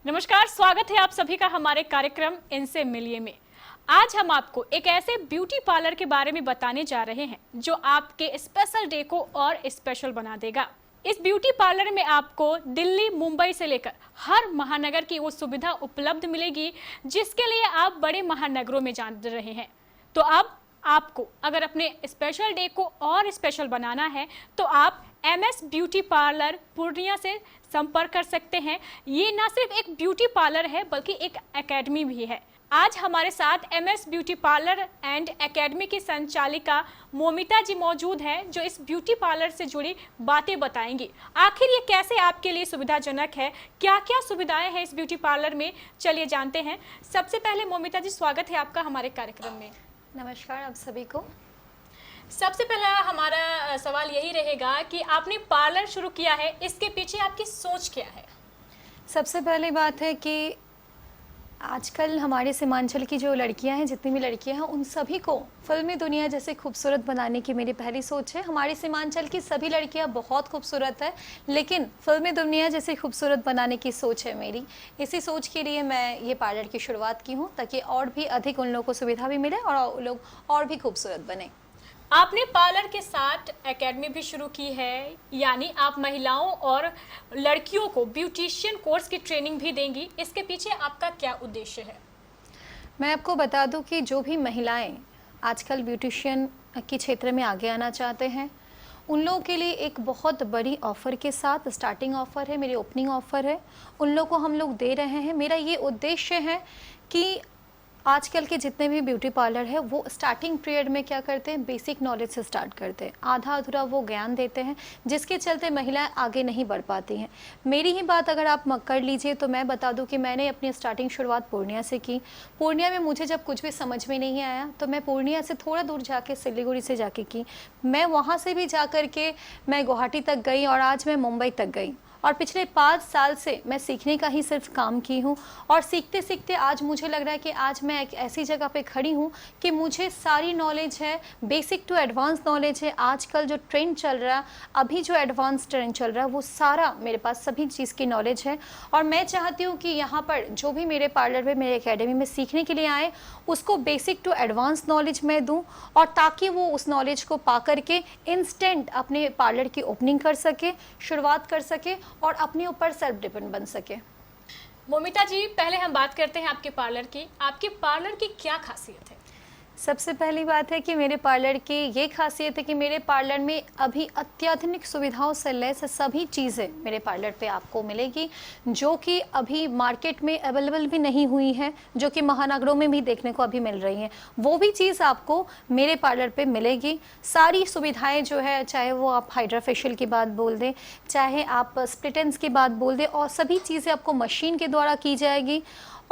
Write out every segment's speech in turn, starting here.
नमस्कार, स्वागत है आप सभी का हमारे कार्यक्रम इनसे मिलिए में। आज हम आपको एक ऐसे ब्यूटी पार्लर के बारे में बताने जा रहे हैं जो आपके स्पेशल डे को और स्पेशल बना देगा। इस ब्यूटी पार्लर में आपको दिल्ली, मुंबई से लेकर हर महानगर की वो सुविधा उपलब्ध मिलेगी जिसके लिए आप बड़े महानगरों में जान रहे हैं। तो अब आपको अगर अपने स्पेशल डे को और स्पेशल बनाना है तो आप MS ब्यूटी पार्लर पूर्णिया से संपर्क कर सकते हैं। ये ना सिर्फ एक ब्यूटी पार्लर है बल्कि एक एकेडमी भी है। आज हमारे साथ MS beauty parlour and academy की संचालिका मोमिता जी मौजूद हैं जो इस ब्यूटी पार्लर से जुड़ी बातें बताएंगी। आखिर ये कैसे आपके लिए सुविधाजनक है, क्या क्या सुविधाएं हैं इस ब्यूटी पार्लर में, चलिए जानते हैं। सबसे पहले मोमिता जी, स्वागत है आपका हमारे कार्यक्रम में। नमस्कार आप सभी को। सबसे पहला हमारा सवाल यही रहेगा कि आपने पार्लर शुरू किया है, इसके पीछे आपकी सोच क्या है? सबसे पहली बात है कि आजकल हमारे सीमांचल की जो लड़कियां हैं, जितनी भी लड़कियां हैं, उन सभी को फिल्मी दुनिया जैसे खूबसूरत बनाने की मेरी पहली सोच है। हमारे सीमांचल की सभी लड़कियां बहुत खूबसूरत है, लेकिन फिल्मी दुनिया जैसे खूबसूरत बनाने की सोच है मेरी। इसी सोच के लिए मैं ये पार्लर की शुरुआत की हूँ ताकि और भी अधिक उन लोगों को सुविधा भी मिले और लोग और भी खूबसूरत बने। आपने पार्लर के साथ एकेडमी भी शुरू की है, यानी आप महिलाओं और लड़कियों को ब्यूटिशियन कोर्स की ट्रेनिंग भी देंगी। इसके पीछे आपका क्या उद्देश्य है? मैं आपको बता दूं कि जो भी महिलाएं आजकल ब्यूटिशियन के क्षेत्र में आगे आना चाहते हैं, उन लोगों के लिए एक बहुत बड़ी ऑफ़र के साथ स्टार्टिंग ऑफ़र है, मेरी ओपनिंग ऑफ़र है, उन लोगों को हम लोग दे रहे हैं। मेरा ये उद्देश्य है कि आजकल के जितने भी ब्यूटी पार्लर है वो स्टार्टिंग पीरियड में क्या करते हैं, बेसिक नॉलेज से स्टार्ट करते हैं, आधा अधूरा वो ज्ञान देते हैं जिसके चलते महिलाएं आगे नहीं बढ़ पाती हैं। मेरी ही बात अगर आप कर लीजिए तो मैं बता दूं कि मैंने अपनी स्टार्टिंग शुरुआत पूर्णिया से की। पूर्णिया में मुझे जब कुछ भी समझ में नहीं आया तो मैं पूर्णिया से थोड़ा दूर जाके सिलीगुड़ी से जाके की। मैं वहाँ से भी जा कर के मैं गुवाहाटी तक गई और आज मैं मुंबई तक गई और पिछले 5 साल से मैं सीखने का ही सिर्फ काम की हूँ। और सीखते सीखते आज मुझे लग रहा है कि आज मैं एक ऐसी जगह पे खड़ी हूँ कि मुझे सारी नॉलेज है, बेसिक टू एडवांस नॉलेज है। आजकल जो ट्रेंड चल रहा है, अभी जो एडवांस ट्रेंड चल रहा है, वो सारा मेरे पास सभी चीज़ की नॉलेज है। और मैं चाहती हूँ कि यहाँ पर जो भी मेरे पार्लर में, मेरे एकेडमी में सीखने के लिए आए, उसको बेसिक टू एडवांस नॉलेज मैं दूँ और ताकि वो उस नॉलेज को पा करके इंस्टेंट अपने पार्लर की ओपनिंग कर सके, शुरुआत कर सके और अपने ऊपर सेल्फ डिपेंड बन सके। मोमिता जी, पहले हम बात करते हैं आपके पार्लर की। आपके पार्लर की क्या खासियत है? सबसे पहली बात है कि मेरे पार्लर की ये खासियत है कि मेरे पार्लर में अभी अत्याधुनिक सुविधाओं से लैस सभी चीज़ें मेरे पार्लर पे आपको मिलेगी जो कि अभी मार्केट में अवेलेबल भी नहीं हुई हैं, जो कि महानगरों में भी देखने को अभी मिल रही हैं। वो भी चीज़ आपको मेरे पार्लर पे मिलेगी। सारी सुविधाएं जो है, चाहे वो आप हाइड्रा फेशियल की बात बोल दें, चाहे आप स्प्लिट एंड्स की बात बोल दें, और सभी चीज़ें आपको मशीन के द्वारा की जाएगी।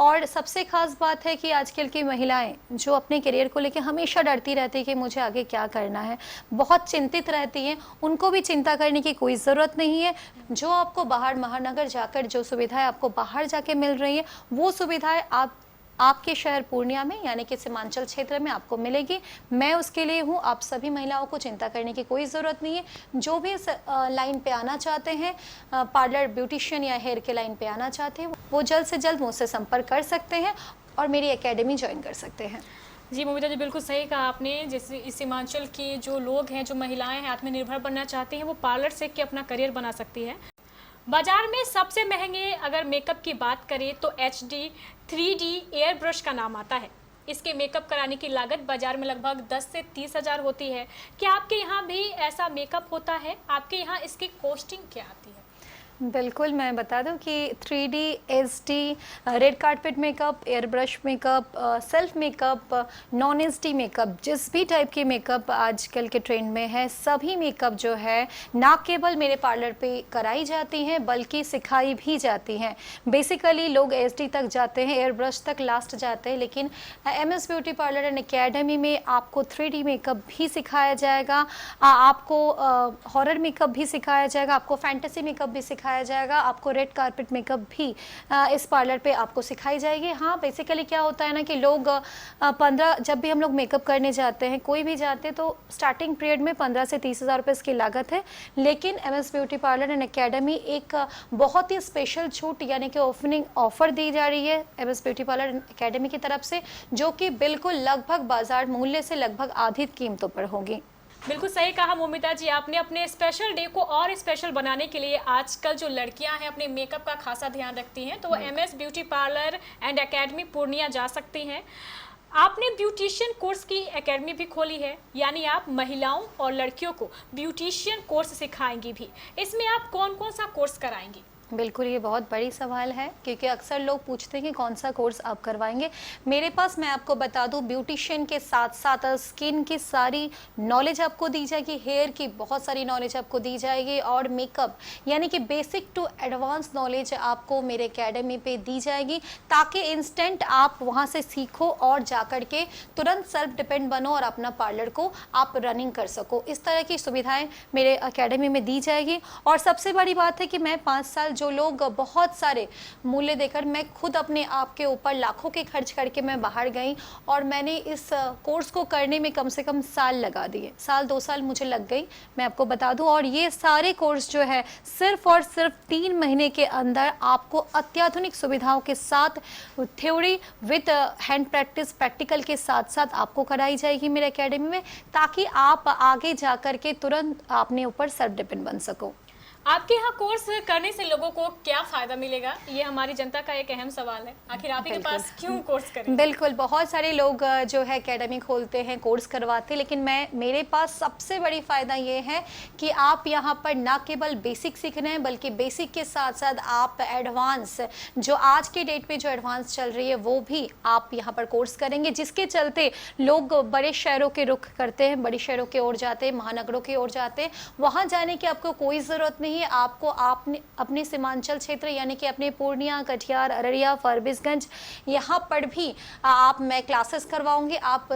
और सबसे ख़ास बात है कि आजकल की महिलाएं जो अपने करियर को लेकर हमेशा डरती रहती है कि मुझे आगे क्या करना है, बहुत चिंतित रहती हैं, उनको भी चिंता करने की कोई ज़रूरत नहीं है। जो आपको बाहर महानगर जाकर जो सुविधाएं आपको बाहर जाके मिल रही हैं, वो सुविधाएं आपके शहर पूर्णिया में यानी कि सीमांचल क्षेत्र में आपको मिलेगी। मैं उसके लिए हूँ। आप सभी महिलाओं को चिंता करने की कोई ज़रूरत नहीं है। जो भी इस लाइन पे आना चाहते हैं, पार्लर, ब्यूटिशियन या हेयर के लाइन पे आना चाहते हैं, वो जल्द से जल्द मुझसे संपर्क कर सकते हैं और मेरी एकेडमी ज्वाइन कर सकते हैं। जी मोमिता जी, बिल्कुल सही कहा आपने। जैसे इस सीमांचल के जो लोग हैं, जो महिलाएं हैं, आत्मनिर्भर बनना चाहती हैं, वो पार्लर सीख के अपना करियर बना सकती है। बाजार में सबसे महंगे अगर मेकअप की बात करें तो HD 3D एयर ब्रश का नाम आता है। इसके मेकअप कराने की लागत बाजार में लगभग 10 से 30 हज़ार होती है। क्या आपके यहाँ भी ऐसा मेकअप होता है? आपके यहाँ इसकी कॉस्टिंग क्या आती है? बिल्कुल, मैं बता दूं कि 3D, SD, red carpet makeup, air brush makeup, self makeup, non SD makeup, जिस भी टाइप के मेकअप आजकल के ट्रेंड में है, सभी मेकअप जो है ना केवल मेरे पार्लर पे कराई जाती हैं बल्कि सिखाई भी जाती हैं। बेसिकली लोग SD तक जाते हैं, एयर ब्रश तक लास्ट जाते हैं, लेकिन MS beauty parlour and academy में आपको 3D मेकअप भी सिखाया जाएगा, आपको हॉरर मेकअप भी सिखाया जाएगा, आपको फैंटेसी मेकअप भी सिखाया सिखाया जाएगा, आपको रेड कारपेट मेकअप भी इस पार्लर पे आपको सिखाई जाएगी। हाँ, बेसिकली क्या होता है ना कि लोग 15 जब भी हम लोग मेकअप करने जाते हैं, कोई भी जाते हैं, तो स्टार्टिंग पीरियड में 15 से 30 हज़ार रुपये इसकी लागत है। लेकिन MS beauty parlour and academy एक बहुत ही स्पेशल छूट यानी कि ओपनिंग ऑफर दी जा रही है MS beauty parlour and academy की तरफ से, जो कि बिल्कुल लगभग बाजार मूल्य से लगभग आधी कीमतों पर होगी। बिल्कुल सही कहा मोमिता जी आपने। अपने स्पेशल डे को और स्पेशल बनाने के लिए आजकल जो लड़कियां हैं अपने मेकअप का खासा ध्यान रखती हैं, तो वो MS beauty parlour and academy Purnia जा सकती हैं। आपने ब्यूटिशियन कोर्स की एकेडमी भी खोली है, यानी आप महिलाओं और लड़कियों को ब्यूटिशियन कोर्स सिखाएंगी भी। इसमें आप कौन कौन सा कोर्स कराएंगी? बिल्कुल, ये बहुत बड़ी सवाल है क्योंकि अक्सर लोग पूछते हैं कि कौन सा कोर्स आप करवाएंगे। मेरे पास, मैं आपको बता दूं, ब्यूटिशियन के साथ साथ स्किन की सारी नॉलेज आपको दी जाएगी, हेयर की बहुत सारी नॉलेज आपको दी जाएगी, और मेकअप यानी कि बेसिक टू एडवांस नॉलेज आपको मेरे एकेडमी पे दी जाएगी, ताकि इंस्टेंट आप वहाँ से सीखो और जाकर के तुरंत सेल्फ डिपेंड बनो और अपना पार्लर को आप रनिंग कर सको। इस तरह की सुविधाएँ मेरे एकेडमी में दी जाएगी। और सबसे बड़ी बात है कि मैं 5 साल, जो लोग बहुत सारे मूल्य देकर, मैं खुद अपने आप के ऊपर लाखों के खर्च करके मैं बाहर गई और मैंने इस कोर्स को करने में कम से कम साल लगा दिए, साल 2 साल मुझे लग गई, मैं आपको बता दूं। और ये सारे कोर्स जो है सिर्फ और सिर्फ 3 महीने के अंदर आपको अत्याधुनिक सुविधाओं के साथ, theory with hand practice, practical के साथ साथ आपको कराई जाएगी मेरे एकेडमी में, ताकि आप आगे जा कर के तुरंत अपने ऊपर सेल्फ डिपेंड बन सको। आपके यहाँ कोर्स करने से लोगों को क्या फायदा मिलेगा, ये हमारी जनता का एक अहम सवाल है। आखिर आप ही के पास क्यों कोर्स करें? बिल्कुल, बहुत सारे लोग जो है एकेडमी खोलते हैं, कोर्स करवाते हैं, लेकिन मेरे पास सबसे बड़ी फ़ायदा ये है कि आप यहाँ पर ना केवल बेसिक सीख रहे हैं, बल्कि बेसिक के साथ साथ आप एडवांस, जो आज के डेट पे जो एडवांस चल रही है वो भी आप यहाँ पर कोर्स करेंगे, जिसके चलते लोग बड़े शहरों के रुख करते हैं, बड़े शहरों की ओर जाते हैं, महानगरों की ओर जाते हैं। वहाँ जाने की आपको कोई ज़रूरत नहीं, आपको आपने अपने सीमांचल क्षेत्र यानी कि अपने पूर्णिया, कटिहार, अररिया, फारबिसगंज, यहाँ पर भी मैं क्लासेस करवाऊंगी। आप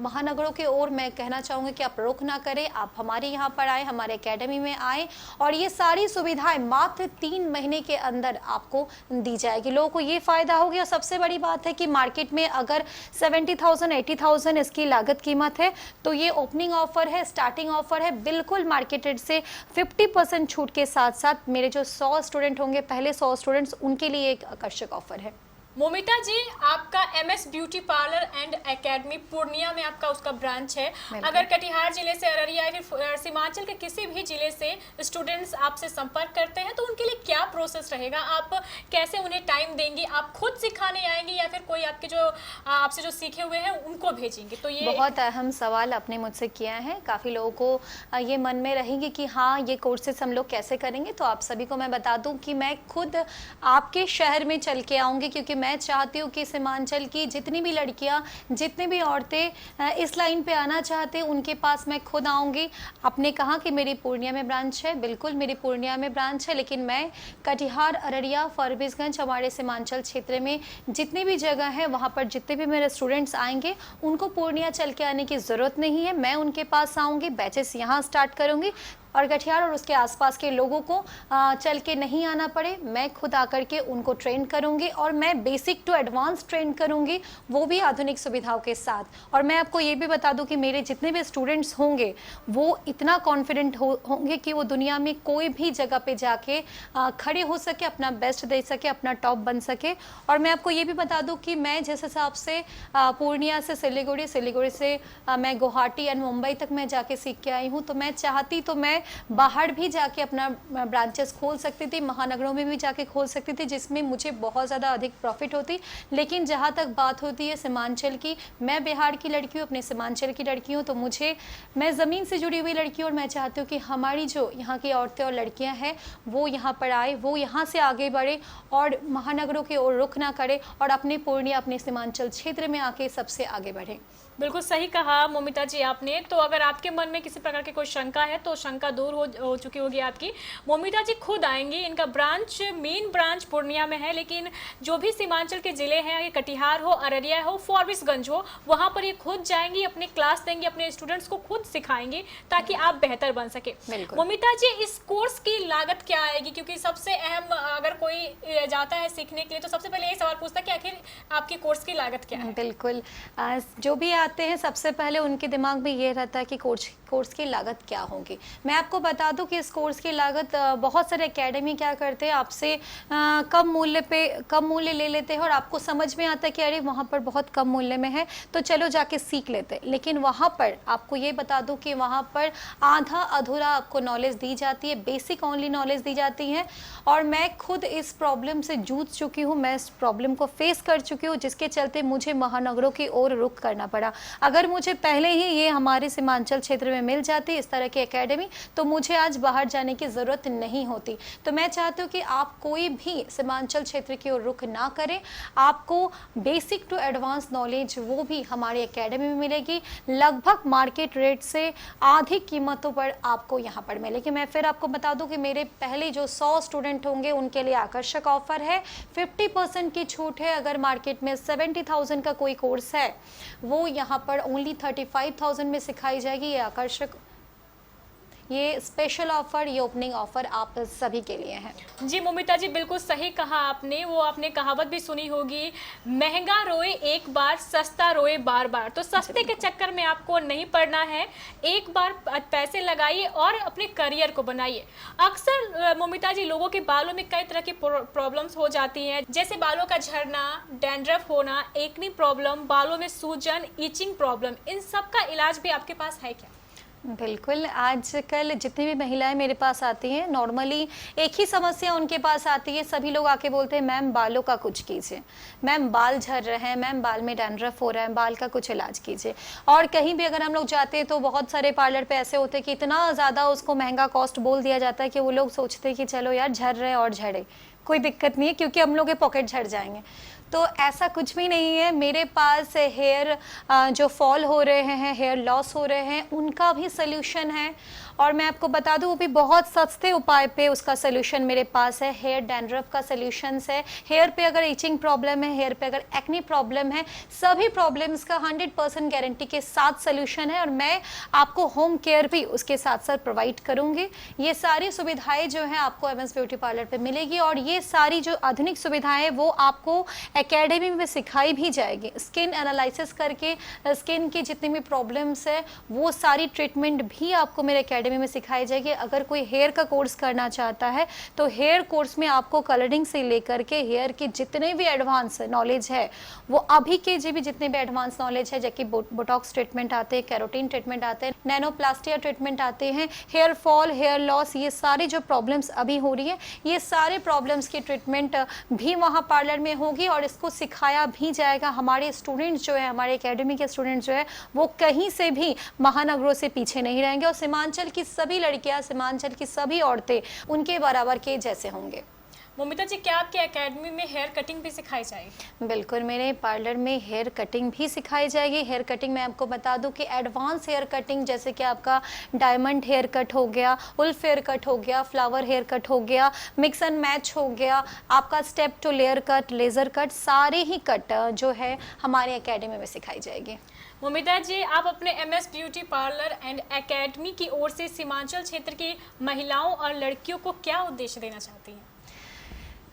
महानगरों की ओर मैं कहना चाहूँगी कि आप रुख ना करें, आप हमारे यहाँ पर आए, हमारे एकेडमी में आए, और ये सारी सुविधाएं मात्र 3 महीने के अंदर आपको दी जाएगी। लोगों को ये फ़ायदा होगी। और सबसे बड़ी बात है कि मार्केट में अगर 70,000 80,000 इसकी लागत कीमत है, तो ये ओपनिंग ऑफर है, स्टार्टिंग ऑफर है, बिल्कुल मार्केटेड से 50% छूट के साथ साथ मेरे जो 100 स्टूडेंट होंगे, पहले 100 स्टूडेंट्स, उनके लिए एक आकर्षक ऑफर है। मोमिता जी, आपका MS beauty parlour and academy Purnia में आपका उसका ब्रांच है। अगर कटिहार जिले से, अररिया या फिर सीमांचल के किसी भी जिले से स्टूडेंट्स आपसे संपर्क करते हैं, तो उनके लिए क्या प्रोसेस रहेगा? आप कैसे उन्हें टाइम देंगी? आप खुद सिखाने आएंगी या फिर कोई आपके जो आपसे जो सीखे हुए हैं उनको भेजेंगे? तो ये बहुत अहम सवाल आपने मुझसे किया है। काफ़ी लोगों को ये मन में रहेंगे कि हाँ, ये कोर्सेस हम लोग कैसे करेंगे। तो आप सभी को मैं बता दूं कि मैं खुद आपके शहर में चल के आऊँगी, क्योंकि मैं चाहती हूँ कि सीमांचल की जितनी भी लड़कियाँ, जितनी भी औरतें इस लाइन पे आना चाहते हैं, उनके पास मैं खुद आऊँगी। आपने कहा कि मेरी पूर्णिया में ब्रांच है, बिल्कुल मेरी पूर्णिया में ब्रांच है, लेकिन मैं कटिहार, अररिया, फारबिसगंज, हमारे सीमांचल क्षेत्र में जितनी भी जगह है, वहाँ पर जितने भी मेरे स्टूडेंट्स आएंगे, उनको पूर्णिया चल के आने की ज़रूरत नहीं है। मैं उनके पास आऊँगी, बैचेस यहाँ स्टार्ट करूँगी, और कटिहार और उसके आसपास के लोगों को चल के नहीं आना पड़े, मैं खुद आकर के उनको ट्रेन करूंगी, और मैं बेसिक टू एडवांस ट्रेन करूंगी, वो भी आधुनिक सुविधाओं के साथ। और मैं आपको ये भी बता दूं कि मेरे जितने भी स्टूडेंट्स होंगे वो इतना कॉन्फिडेंट होंगे कि वो दुनिया में कोई भी जगह पे जाके खड़े हो सके, अपना बेस्ट दे सके, अपना टॉप बन सके। और मैं आपको ये भी बता दूँ कि मैं जिस हिसाब से पूर्णिया से सिलीगुड़ी, सिलीगुड़ी से मैं गुवाहाटी एंड मुंबई तक मैं जाके सीख के आई हूँ, तो मैं चाहती तो मैं बाहर भी जाके अपना ब्रांचेस खोल सकती थी, महानगरों में भी जाके खोल सकती थी, जिसमें मुझे बहुत ज़्यादा अधिक प्रॉफिट होती। लेकिन जहाँ तक बात होती है सीमांचल की, मैं बिहार की लड़की हूँ, अपने सीमांचल की लड़की हूँ, तो मैं ज़मीन से जुड़ी हुई लड़की हूँ, और मैं चाहती हूँ कि हमारी जो यहाँ की औरतें और लड़कियाँ हैं वो यहाँ पर आए, वो यहाँ से आगे बढ़े और महानगरों की ओर रुख ना करे, और अपने पूर्णिया, अपने सीमांचल क्षेत्र में आके सबसे आगे बढ़े। बिल्कुल सही कहा मोमिता जी आपने। तो अगर आपके मन में किसी प्रकार की कोई शंका है तो शंका दूर हो चुकी होगी आपकी। मोमिता जी खुद आएंगी, इनका मेन ब्रांच पूर्णिया में है, लेकिन जो भी सीमांचल के जिले हैं, ये कटिहार हो, अररिया हो, फॉरबिसगंज हो, वहाँ पर ये खुद जाएंगी, अपने क्लास देंगी, अपने स्टूडेंट्स को खुद सिखाएंगी ताकि आप बेहतर बन सके। मोमिता जी, इस कोर्स की लागत क्या आएगी? क्योंकि सबसे अहम, अगर कोई जाता है सीखने के लिए तो सबसे पहले यही सवाल पूछता है कि आखिर आपकी कोर्स की लागत क्या है? बिल्कुल, जो भी आते हैं सबसे पहले उनके दिमाग में ये रहता है कि कोर्स की लागत क्या होगी। मैं आपको बता दूं कि इस कोर्स की लागत, बहुत सारे एकेडमी क्या करते हैं, आपसे कम मूल्य ले लेते हैं और आपको समझ में आता है कि अरे वहाँ पर बहुत कम मूल्य में है तो चलो जाके सीख लेते हैं। लेकिन वहाँ पर आपको ये बता दूं कि वहाँ पर आधा अधूरा आपको नॉलेज दी जाती है, बेसिक ओनली नॉलेज दी जाती है। और मैं खुद इस प्रॉब्लम से जूझ चुकी हूँ, मैं इस प्रॉब्लम को फेस कर चुकी हूँ, जिसके चलते मुझे महानगरों की ओर रुख करना पड़ा। अगर मुझे पहले ही ये हमारे सीमांचल क्षेत्र में मिल जाती इस तरह की एकेडमी तो मुझे आज बाहर जाने की ज़रूरत नहीं होती। तो मैं चाहती हूँ कि आप कोई भी सीमांचल क्षेत्र की ओर रुख ना करें, आपको बेसिक टू एडवांस नॉलेज वो भी हमारी एकेडमी में मिलेगी। लगभग मार्केट रेट से आधी कीमतों पर आपको यहाँ पर मिलेगी। मैं फिर आपको बता दूँ कि मेरे पहले जो 100 स्टूडेंट होंगे उनके लिए आकर्षक ऑफर है, 50% की छूट है। अगर मार्केट में 70,000 का कोई कोर्स है वो यहाँ पर ओनली 35,000 में सिखाई जाएगी। ये आकर्षक, ये स्पेशल ऑफर, ये ओपनिंग ऑफर आप सभी के लिए है। जी मोमिता जी, बिल्कुल सही कहा आपने। वो आपने कहावत भी सुनी होगी, महंगा रोए एक बार, सस्ता रोए बार बार। तो सस्ते के चक्कर में आपको नहीं पड़ना है, एक बार पैसे लगाइए और अपने करियर को बनाइए। अक्सर मोमिता जी, लोगों के बालों में कई तरह की प्रॉब्लम्स हो जाती हैं, जैसे बालों का झड़ना, डैंड्रफ होना, एक्ने प्रॉब्लम, बालों में सूजन, ईचिंग प्रॉब्लम, इन सब का इलाज भी आपके पास है क्या? बिल्कुल, आजकल जितनी भी महिलाएं मेरे पास आती हैं, नॉर्मली एक ही समस्या उनके पास आती है। सभी लोग आके बोलते हैं मैम बालों का कुछ कीजिए, मैम बाल झड़ रहे हैं, मैम बाल में डैंड्रफ हो रहा है, बाल का कुछ इलाज कीजिए। और कहीं भी अगर हम लोग जाते हैं तो बहुत सारे पार्लर पे ऐसे होते हैं कि इतना ज़्यादा उसको महंगा कॉस्ट बोल दिया जाता है कि वो लोग सोचते हैं कि चलो यार झड़ रहे और झड़े, कोई दिक्कत नहीं है क्योंकि हम लोग के पॉकेट झड़ जाएंगे। तो ऐसा कुछ भी नहीं है। मेरे पास हेयर जो फॉल हो रहे हैं, हेयर लॉस हो रहे हैं, उनका भी सल्यूशन है। और मैं आपको बता दूं वो भी बहुत सस्ते उपाय पे उसका सल्यूशन मेरे पास है। हेयर डैंड्रफ का सल्यूशंस है, हेयर पे अगर इचिंग प्रॉब्लम है, हेयर पे अगर एक्ने प्रॉब्लम है, सभी प्रॉब्लम्स का 100% गारंटी के साथ सल्यूशन है। और मैं आपको होम केयर भी उसके साथ साथ प्रोवाइड करूंगी। ये सारी सुविधाएं जो है आपको एमएस ब्यूटी पार्लर पे मिलेगी और ये सारी जो आधुनिक सुविधाएं वो आपको एकेडमी में सिखाई भी जाएगी। स्किन एनालिसिस करके स्किन की जितनी भी प्रॉब्लम्स है वो सारी ट्रीटमेंट भी आपको मेरे एकेडमी में सिखाई जाएगी। अगर कोई हेयर का कोर्स करना चाहता है तो हेयर कोर्स में आपको कलरिंग से लेकर के हेयर के जितने भी एडवांस नॉलेज है वो अभी के जी भी जितने भी एडवांस नॉलेज है, जबकि बोटॉक्स ट्रीटमेंट आते हैं, कैरोटीन ट्रीटमेंट आते हैं, नैनोप्लास्टिया ट्रीटमेंट आते हैं, हेयर फॉल, हेयर लॉस, ये सारी जो प्रॉब्लम्स अभी हो रही है ये सारे प्रॉब्लम्स की ट्रीटमेंट भी वहाँ पार्लर में होगी और इसको सिखाया भी जाएगा। हमारे स्टूडेंट्स जो है, हमारे एकेडमी के स्टूडेंट्स जो है वो कहीं से भी महानगरों से पीछे नहीं रहेंगे और सीमांचल की सभी लड़कियां, सीमांचल की सभी औरतें उनके बराबर के जैसे होंगे। मोमिता जी, क्या आपके एकेडमी में हेयर कटिंग भी सिखाई जाएगी? बिल्कुल, मेरे पार्लर में हेयर कटिंग भी सिखाई जाएगी। हेयर कटिंग मैं आपको बता दूं कि एडवांस हेयर कटिंग, जैसे कि आपका डायमंड हेयर कट हो गया, उल्फ हेयर कट हो गया, फ्लावर हेयर कट हो गया, मिक्स एंड मैच हो गया, आपका step to layer cut, laser cut, सारे ही कट जो है हमारे एकेडमी में सिखाई जाएगी। मोमिता जी, आप अपने MS beauty parlour and academy की ओर से सीमांचल क्षेत्र की महिलाओं और लड़कियों को क्या उद्देश्य देना चाहती हैं?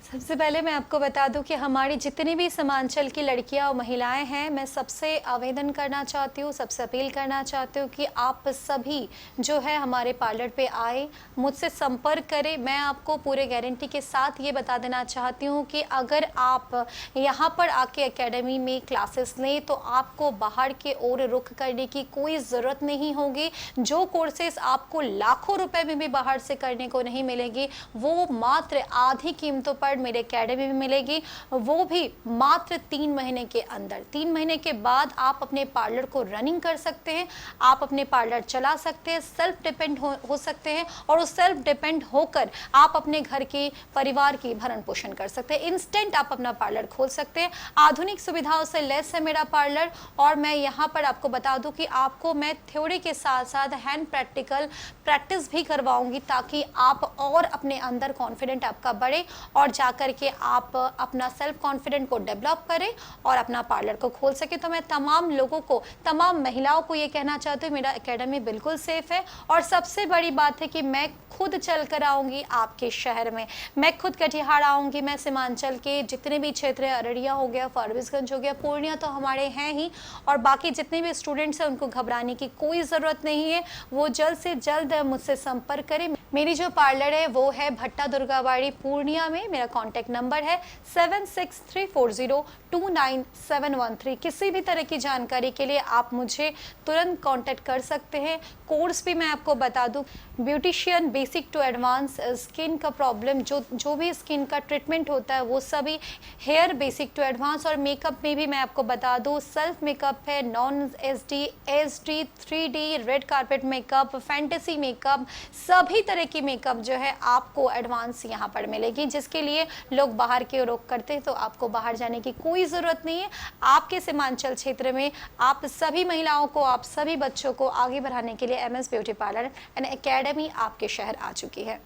सबसे पहले मैं आपको बता दूं कि हमारी जितनी भी सीमांचल की लड़कियां और महिलाएं हैं, मैं सबसे आवेदन करना चाहती हूं, सबसे अपील करना चाहती हूं कि आप सभी जो है हमारे पार्लर पे आए, मुझसे संपर्क करें। मैं आपको पूरे गारंटी के साथ ये बता देना चाहती हूं कि अगर आप यहां पर आके एकेडमी में क्लासेस लें तो आपको बाहर के ओर रुख करने की कोई ज़रूरत नहीं होगी। जो कोर्सेस आपको लाखों रुपए में भी बाहर से करने को नहीं मिलेगी वो मात्र आधी कीमतों पर मेरे एकेडमी में मिलेगी, वो भी मात्र 3 महीने के अंदर। 3 महीने के बाद आप अपने पार्लर को रनिंग कर सकते हैं, आप अपने पार्लर चला सकते हैं, सेल्फ डिपेंड हो सकते हैं, और उस सेल्फ डिपेंड होकर आप अपने घर के परिवार की भरण पोषण कर सकते हैं। इंस्टेंट आप अपना पार्लर खोल सकते हैं। आधुनिक सुविधाओं से लेस है मेरा पार्लर, और मैं यहाँ पर आपको बता दूं कि आपको मैं थ्योरी के साथ साथ हैंड प्रैक्टिकल प्रैक्टिस भी करवाऊंगी, ताकि आप और अपने अंदर कॉन्फिडेंट आपका बढ़े और जाकर के आप अपना सेल्फ कॉन्फिडेंट को डेवलप करें और अपना पार्लर को खोल सके। तो मैं तमाम लोगों को, तमाम महिलाओं को ये कहना चाहती हूँ, मेरा एकेडमी बिल्कुल सेफ है। और सबसे बड़ी बात है कि मैं खुद चल कर आऊँगी आपके शहर में, मैं खुद कटिहार आऊँगी, मैं सीमांचल के जितने भी क्षेत्र है, अररिया हो गया, फारबिसगंज हो गया, पूर्णिया तो हमारे हैं ही, और बाकी जितने भी स्टूडेंट्स हैं उनको घबराने की कोई ज़रूरत नहीं है। वो जल्द से जल्द मुझसे संपर्क करें। मेरी जो पार्लर है वो है भट्टा दुर्गाबाड़ी पूर्णिया में। मेरा कॉन्टैक्ट नंबर है 7634029713। किसी भी तरह की जानकारी के लिए आप मुझे तुरंत कांटेक्ट कर सकते हैं। कोर्स भी मैं आपको बता दूं, beautician basic to advance, skin का प्रॉब्लम जो भी स्किन का ट्रीटमेंट होता है वो सभी, हेयर बेसिक टू एडवांस, और मेकअप में भी मैं आपको बता दूं, सेल्फ मेकअप है, non SD, SD, 3D, red carpet makeup, fantasy makeup, सभी तरह की मेकअप जो है आपको एडवांस यहाँ पर मिलेगी। जिसके लिए लोग बाहर के रुख करते हैं, तो आपको बाहर जाने की कोई ज़रूरत नहीं है। आपके सीमांचल क्षेत्र में आप सभी महिलाओं को, आप सभी बच्चों को आगे बढ़ाने के लिए MS beauty parlour and academy आपके शहर आ चुकी है।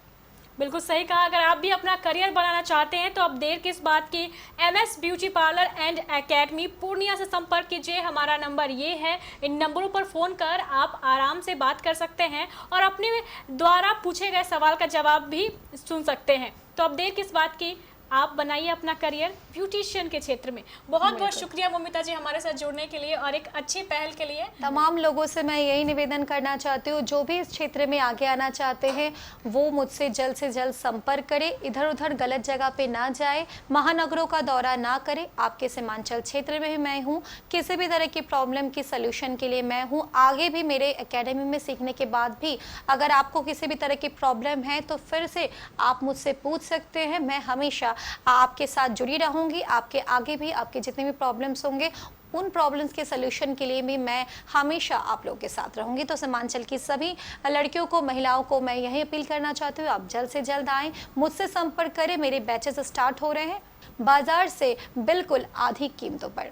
बिल्कुल सही कहा। अगर आप भी अपना करियर बनाना चाहते हैं तो अब देर किस बात की, MS beauty parlour and academy Purnia से संपर्क कीजिए। हमारा नंबर ये है, इन नंबरों पर फ़ोन कर आप आराम से बात कर सकते हैं और अपने द्वारा पूछे गए सवाल का जवाब भी सुन सकते हैं। तो अब देर किस बात की, आप बनाइए अपना करियर ब्यूटिशियन के क्षेत्र में। बहुत बहुत शुक्रिया मोमिता जी हमारे साथ जुड़ने के लिए और एक अच्छी पहल के लिए। तमाम लोगों से मैं यही निवेदन करना चाहती हूँ, जो भी इस क्षेत्र में आगे आना चाहते हैं वो मुझसे जल्द से जल्द संपर्क करें, इधर उधर गलत जगह पे ना जाए, महानगरों का दौरा ना करें। आपके सीमांचल क्षेत्र में भी मैं हूँ, किसी भी तरह की प्रॉब्लम की सल्यूशन के लिए मैं हूँ। आगे भी मेरे एकेडमी में सीखने के बाद भी अगर आपको किसी भी तरह की प्रॉब्लम है तो फिर से आप मुझसे पूछ सकते हैं। मैं हमेशा आपके साथ जुड़ी रहूंगी। आपके आगे भी आपके जितने भी प्रॉब्लम्स होंगे उन प्रॉब्लम्स के सलूशन के लिए भी मैं हमेशा आप लोगों के साथ रहूंगी। तो सीमांचल की सभी लड़कियों को, महिलाओं को मैं यही अपील करना चाहती हूँ, आप जल्द से जल्द आएँ, मुझसे संपर्क करें। मेरे बैचेस स्टार्ट हो रहे हैं बाजार से बिल्कुल आधी कीमतों पर।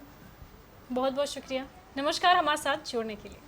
बहुत बहुत शुक्रिया। नमस्कार हमारे साथ जुड़ने के लिए।